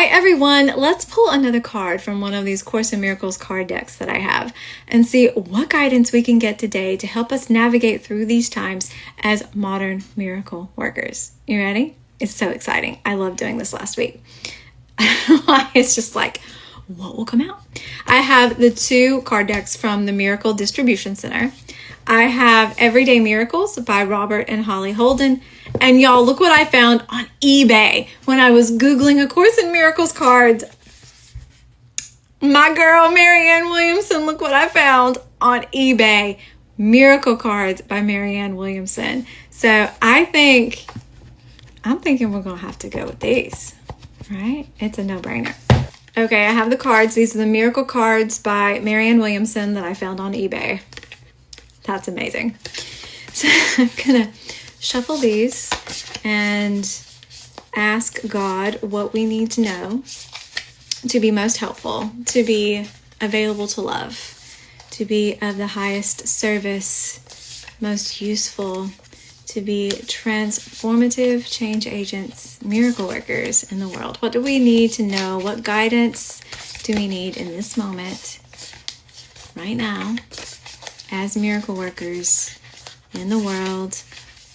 Hi everyone, let's pull another card from one of these Course in Miracles card decks that I have and see what guidance we can get today to help us navigate through these times as modern miracle workers. You ready? It's so exciting. I loved doing this last week. It's just like, what will come out? I have the two card decks from the Miracle Distribution Center. I have Everyday Miracles by Robert and Holly Holden. And y'all, look what I found on eBay when I was Googling A Course in Miracles cards. My girl, Marianne Williamson, look what I found on eBay. Miracle cards by Marianne Williamson. So I'm thinking we're going to have to go with these, right? It's a no-brainer. Okay, I have the cards. These are the Miracle cards by Marianne Williamson that I found on eBay. That's amazing. So I'm going to shuffle these and ask God what we need to know to be most helpful, to be available to love, to be of the highest service, most useful, to be transformative change agents, miracle workers in the world. What do we need to know? What guidance do we need in this moment, right now, as miracle workers in the world,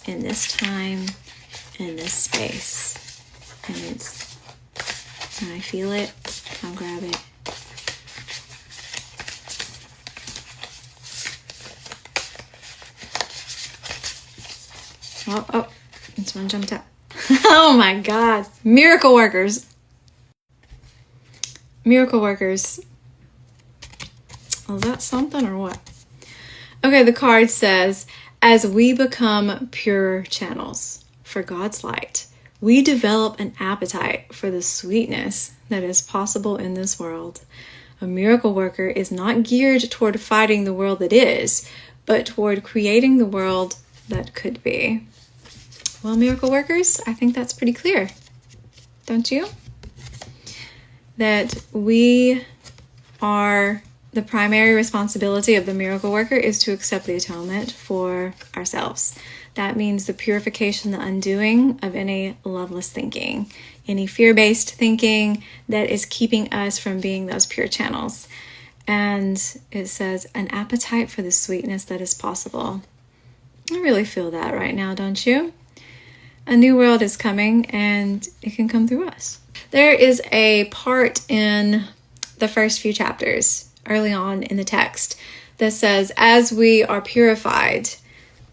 in this time, in this space? And when I feel it, I'll grab it. Oh, this one jumped up. Oh my God. Miracle workers. Miracle workers. Is that something or what? Okay, the card says, as we become pure channels for God's light, we develop an appetite for the sweetness that is possible in this world. A miracle worker is not geared toward fighting the world that is, but toward creating the world that could be. Well, miracle workers, I think that's pretty clear, don't you? That the primary responsibility of the miracle worker is to accept the atonement for ourselves. That means the purification, the undoing of any loveless thinking, any fear-based thinking that is keeping us from being those pure channels. And it says, an appetite for the sweetness that is possible. I really feel that right now, don't you? A new world is coming, and it can come through us. There is a part in the first few chapters, early on in the text, that says, as we are purified,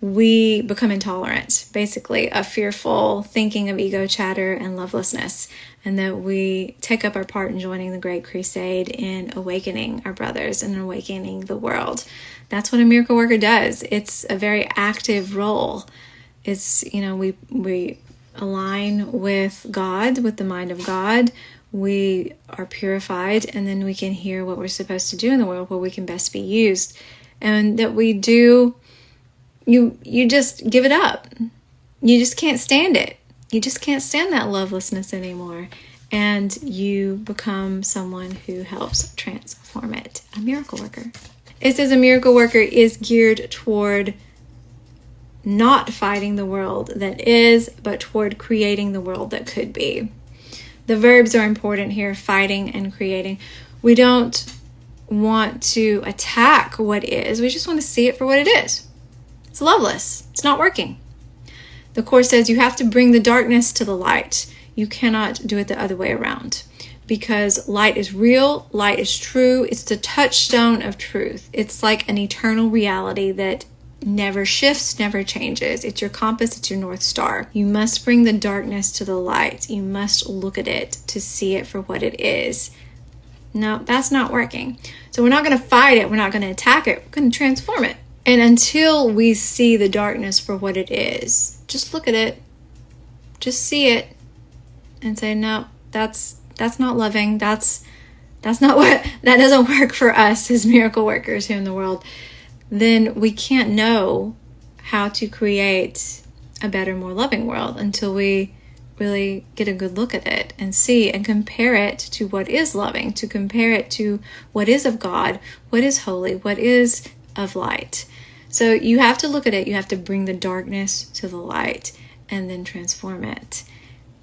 we become intolerant, basically, of fearful thinking, of ego chatter and lovelessness, and that we take up our part in joining the Great Crusade in awakening our brothers and awakening the world. That's what a miracle worker does. It's a very active role. It's, we align with God, with the mind of God. We are purified, and then we can hear what we're supposed to do in the world, where we can best be used. And that we do, you just give it up. You just can't stand it. You just can't stand that lovelessness anymore. And you become someone who helps transform it. A miracle worker. It says a miracle worker is geared toward not fighting the world that is, but toward creating the world that could be. The verbs are important here, fighting and creating. We don't want to attack what is. We just want to see it for what it is. It's loveless. It's not working. The Course says you have to bring the darkness to the light. You cannot do it the other way around, because light is real, light is true. It's the touchstone of truth. It's like an eternal reality that never shifts, never changes. It's your compass, it's your North Star. You must bring the darkness to the light. You must look at it to see it for what it is. No, that's not working. So we're not going to fight it. We're not going to attack it. We're going to transform it. And until we see the darkness for what it is, just look at it. Just see it and say, no, that's not loving. That doesn't work for us as miracle workers here in the world. Then we can't know how to create a better, more loving world until we really get a good look at it and see and compare it to what is loving, to compare it to what is of God, what is holy, what is of light. So you have to look at it. You have to bring the darkness to the light and then transform it.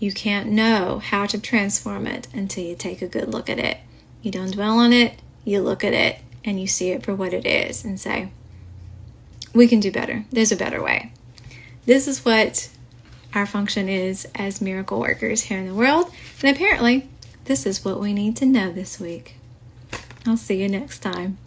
You can't know how to transform it until you take a good look at it. You don't dwell on it, you look at it, and you see it for what it is and say, we can do better. There's a better way. This is what our function is as miracle workers here in the world. And apparently, this is what we need to know this week. I'll see you next time.